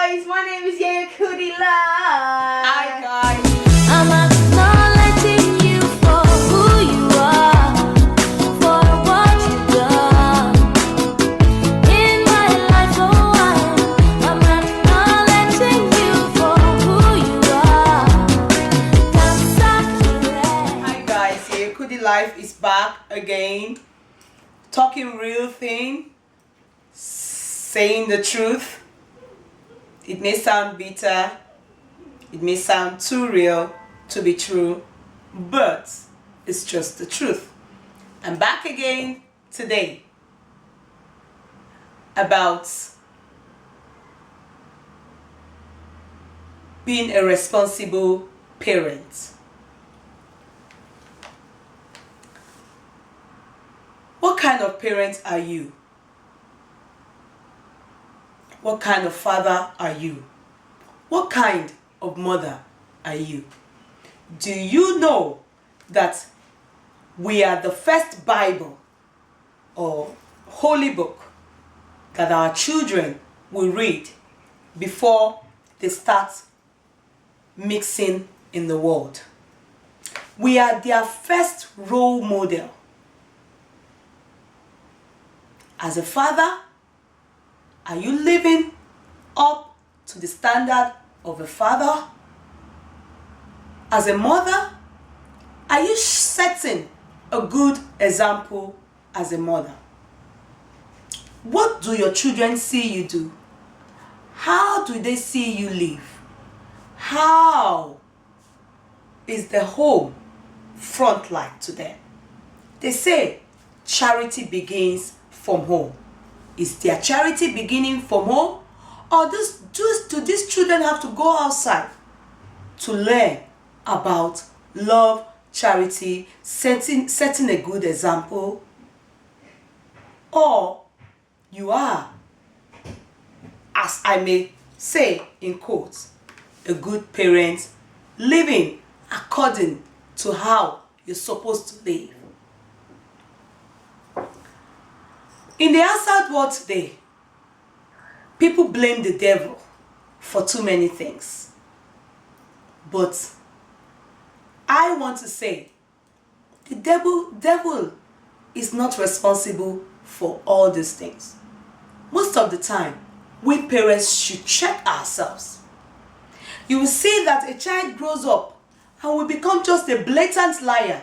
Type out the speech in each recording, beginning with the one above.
guys, my name is Yeye Kudi. Hi guys. I'm acknowledging you for who you are, for what you've done in my life. Oh, I'm acknowledging you for who you are. Hi guys, Yeye Kudi Life is back again, talking real thing, saying the truth. It may sound bitter, it may sound too real to be true, but it's just the truth. I'm back again today about being a responsible parent. What kind of parent are you? What kind of father are you? What kind of mother are you? Do you know that we are the first Bible or holy book that our children will read before they start mixing in the world? We are their first role model. As a father, are you living up to the standard of a father? As a mother, are you setting a good example as a mother? What do your children see you do? How do they see you live? How is the home front like to them? They say charity begins from home. Is their charity beginning from home? Or do these children have to go outside to learn about love, charity, setting a good example? Or you are, as I may say in quotes, a good parent living according to how you're supposed to live. In the outside world today, people blame the devil for too many things. But I want to say, the devil is not responsible for all these things. Most of the time, we parents should check ourselves. You will see that a child grows up and will become just a blatant liar.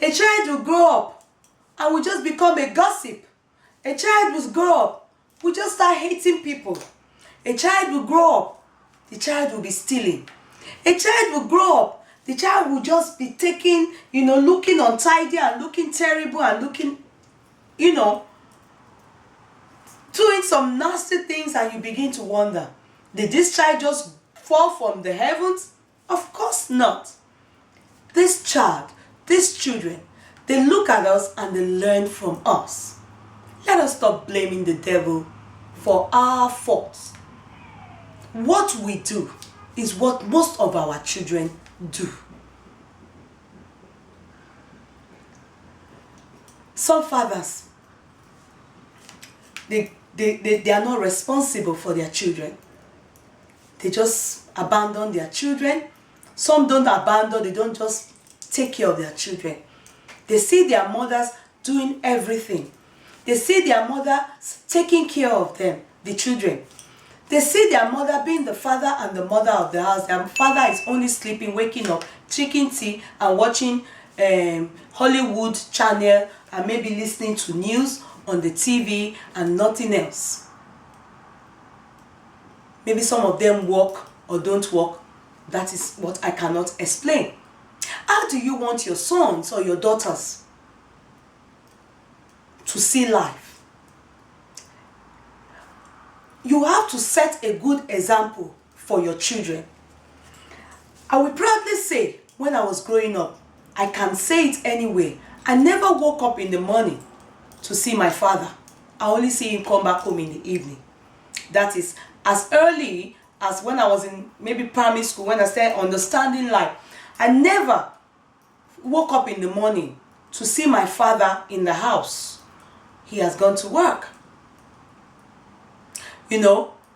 A child will grow up and will just become a gossip. A child will grow up, will just start hating people. A child will grow up, the child will be stealing. A child will grow up, the child will just be taking, looking untidy and looking terrible and looking, doing some nasty things, and you begin to wonder, did this child just fall from the heavens? Of course not. This child, these children, they look at us and they learn from us. Let us stop blaming the devil for our faults. What we do is what most of our children do. Some fathers, they are not responsible for their children. They just abandon their children. Some don't abandon, they don't just take care of their children. They see their mothers doing everything. They see their mother taking care of them, the children. They see their mother being the father and the mother of the house. Their father is only sleeping, waking up, drinking tea and watching Hollywood channel and maybe listening to news on the TV and nothing else. Maybe some of them work or don't work. That is what I cannot explain. How do you want your sons or your daughters to see life? You have to set a good example for your children. I will proudly say, when I was growing up, I can say it anyway, I never woke up in the morning to see my father. I only see him come back home in the evening. That is as early as when I was in maybe primary school, when I started understanding life. I never woke up in the morning to see my father in the house. He has gone to work.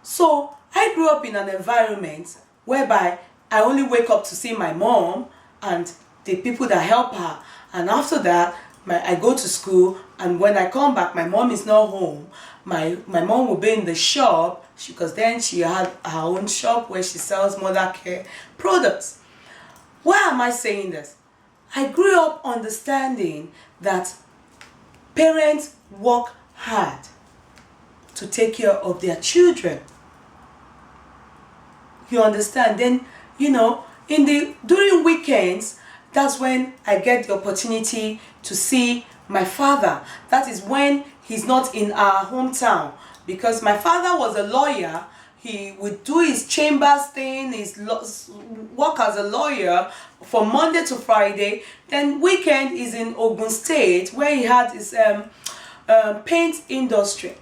So I grew up in an environment whereby I only wake up to see my mom and the people that help her. And after that, I go to school, and when I come back, my mom is not home. My mom will be in the shop, because then she had her own shop where she sells mother care products. Why am I saying this? I grew up understanding that parents work hard to take care of their children. You understand? Then, during weekends, that's when I get the opportunity to see my father. That is when he's not in our hometown, because my father was a lawyer. He would do his chambers thing, his work as a lawyer from Monday to Friday. Then weekend is in Ogun State, where he had his paint industry.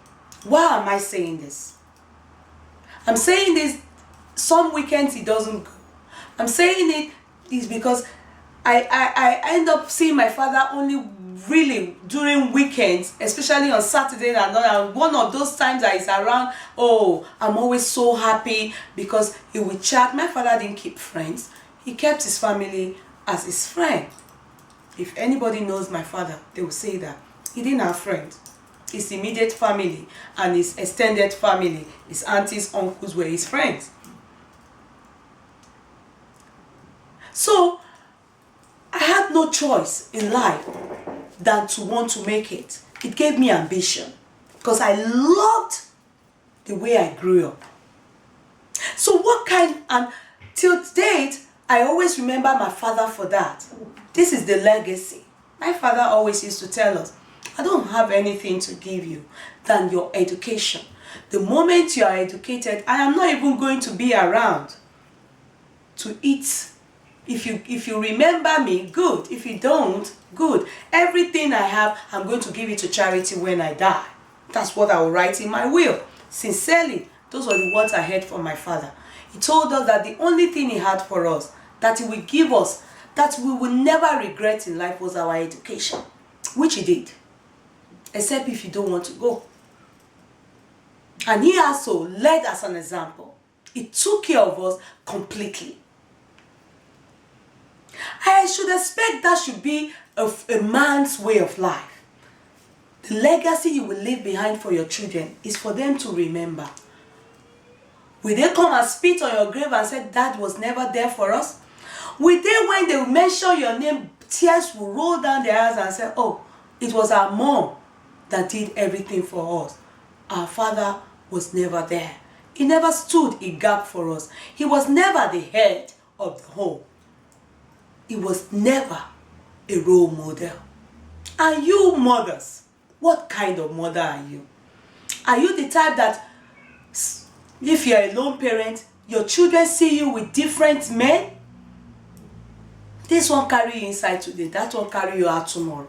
Why am I saying this? I'm saying this, some weekends he doesn't go. I'm saying it is because I end up seeing my father only really during weekends, especially on Saturday and one of those times that he's around. Oh, I'm always so happy because he would chat. My father didn't keep friends. He kept his family as his friend. If anybody knows my father, they will say that he didn't have friends. His immediate family and his extended family, his aunties, uncles, were his friends. So I had no choice in life than to want to make it. It gave me ambition because I loved the way I grew up. So and till date, I always remember my father for that. This is the legacy. My father always used to tell us, I don't have anything to give you than your education. The moment you are educated, I am not even going to be around to eat. If you remember me, good. If you don't, good. Everything I have, I'm going to give it to charity when I die. That's what I will write in my will. Sincerely, those were the words I heard from my father. He told us that the only thing he had for us, that he will give us, that we will never regret in life, was our education. Which he did. Except if you don't want to go. And he also led as an example. He took care of us completely. I should expect that should be a man's way of life. The legacy you will leave behind for your children is for them to remember. Will they come and spit on your grave and say, Dad was never there for us? Will they, when they mention your name, tears will roll down their eyes and say, oh, it was our mom that did everything for us. Our father was never there. He never stood a gap for us. He was never the head of the home. He was never a role model. And you mothers, what kind of mother are you? Are you the type that if you're a lone parent, your children see you with different men? This one carry you inside today, that one carry you out tomorrow.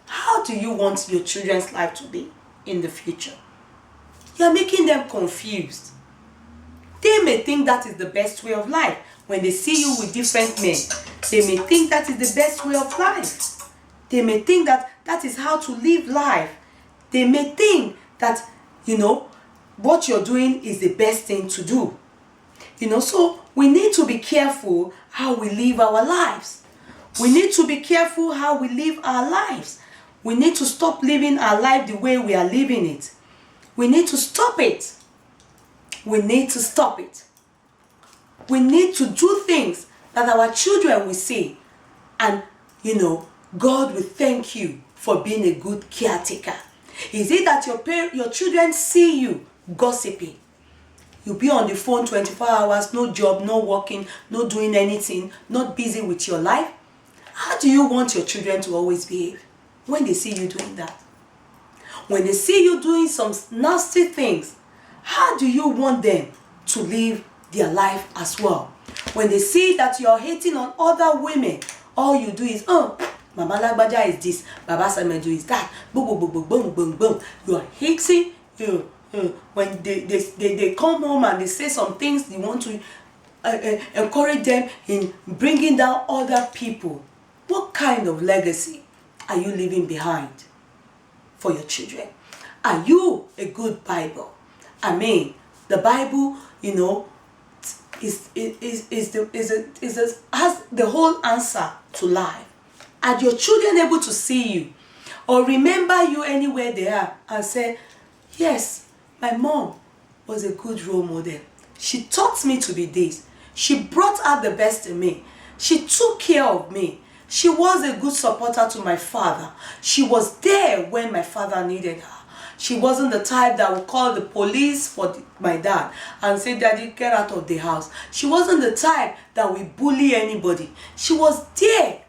How do you want your children's life to be in the future? You're making them confused. They may think that is the best way of life. When they see you with different men, they may think that is the best way of life. They may think that that is how to live life. They may think that, what you're doing is the best thing to do. So we need to be careful how we live our lives. We need to be careful how we live our lives. We need to stop living our life the way we are living it. We need to stop it. We need to stop it. We need to do things that our children will see. And, God will thank you for being a good caretaker. Is it that your children see you gossiping? You'll be on the phone 24 hours, no job, no working, no doing anything, not busy with your life? How do you want your children to always behave when they see you doing that? When they see you doing some nasty things, how do you want them to live their life as well? When they see that you're hating on other women, all you do is, Mama Lagbaja is this, Baba Samedu is that, boom, boom, boom, boom, boom, boom, boom. You are hating, when they come home and they say some things, you want to encourage them in bringing down other people. What kind of legacy are you leaving behind for your children? Are you a good Bible? The Bible, has the whole answer to life. Are your children able to see you or remember you anywhere they are and say, yes, my mom was a good role model. She taught me to be this. She brought out the best in me. She took care of me. She was a good supporter to my father. She was there when my father needed her. She wasn't the type that would call the police for my dad and say, Daddy, get out of the house. She wasn't the type that would bully anybody. She was there.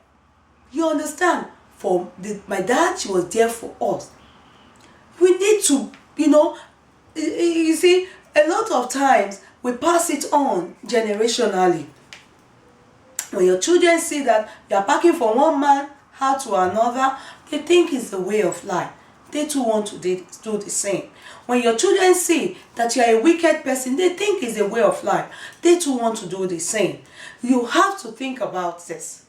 You understand? For my dad, she was there for us. We need to, you see, a lot of times we pass it on generationally. When your children see that you are packing from one man out to another, they think it's the way of life. They too want to do the same. When your children see that you are a wicked person, they think it's a way of life. They too want to do the same. You have to think about this.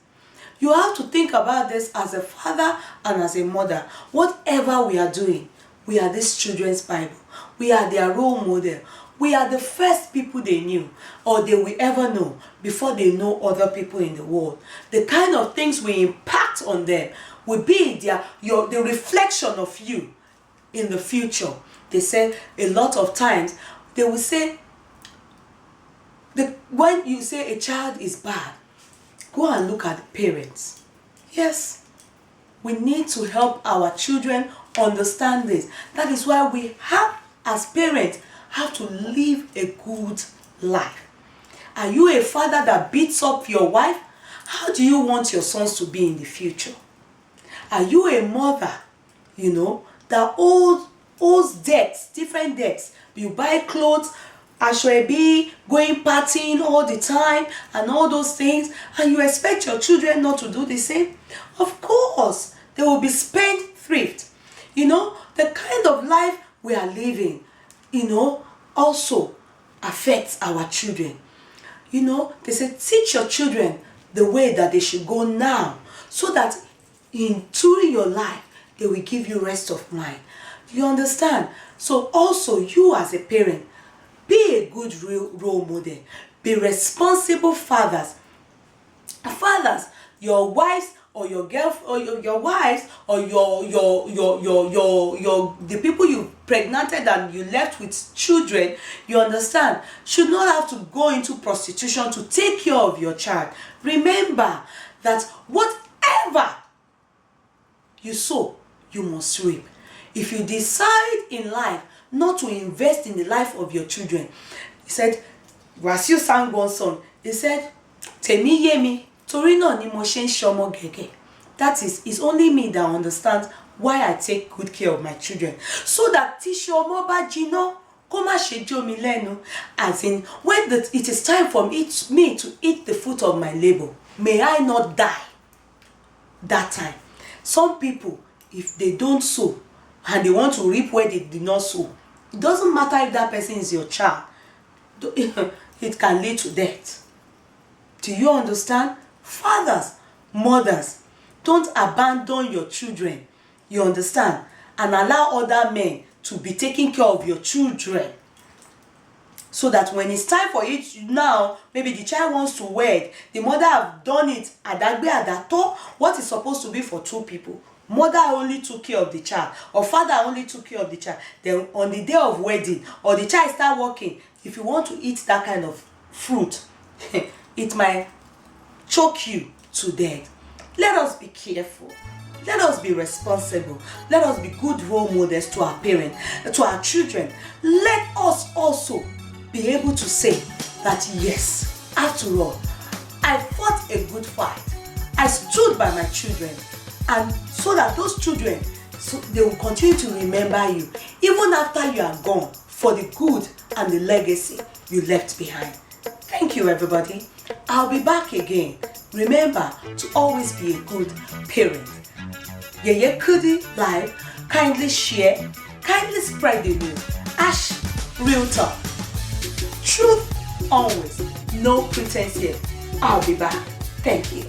You have to think about this as a father and as a mother. Whatever we are doing, we are these children's Bible. We are their role model. We are the first people they knew or they will ever know before they know other people in the world. The kind of things we impact on them will be the reflection of you in the future. They say a lot of times, they will say, when you say a child is bad, go and look at the parents. Yes, we need to help our children understand this. That is why we have, as parents, have to live a good life. Are you a father that beats up your wife? How do you want your sons to be in the future? Are you a mother, that owes debts, different debts? You buy clothes, ashwebi, going partying all the time and all those things, and you expect your children not to do the same? Of course, they will be spendthrift. The kind of life we are living, also affects our children. They say teach your children the way that they should go now, so that during your life they will give you rest of mind. You understand? So also you as a parent, be a good role model. Be responsible fathers. Fathers, your wives or your girlfriend or your wives or the people you pregnated and you left with children, you understand, should not have to go into prostitution to take care of your child. Remember that whatever you sow, you must reap. If you decide in life not to invest in the life of your children, he said, Wasiu sang one song, he said, Temi yemi, tori náà ni mo ṣe ń ṣọmọ gẹ́gẹ́. That is, it's only me that understands why I take good care of my children. So that tíṣe ọmọ bá jiná, kó má ṣe jó mi lẹ́nu. As in, when it is time for me to eat the fruit of my labor, may I not die that time. Some people, if they don't sow and they want to reap where they did not sow, it doesn't matter if that person is your child. It can lead to death. Do you understand? Fathers, mothers, don't abandon your children. You understand? And allow other men to be taking care of your children. So that when it's time for it now, maybe the child wants to wed, the mother have done it adagbe adato, what is supposed to be for two people. Mother only took care of the child, or father only took care of the child. Then on the day of wedding, or the child start working, if you want to eat that kind of fruit, it might choke you to death. Let us be careful. Let us be responsible. Let us be good role models to our parents, to our children. Let us also be able to say that yes, after all, I fought a good fight. I stood by my children, and so that those children, so they will continue to remember you even after you are gone, for the good and the legacy you left behind. Thank you, everybody. I'll be back again. Remember to always be a good parent. Yeye Kudi live. Kindly share, kindly spread the news. Ash, real talk. Truth always, no pretense here. I'll be back. Thank you.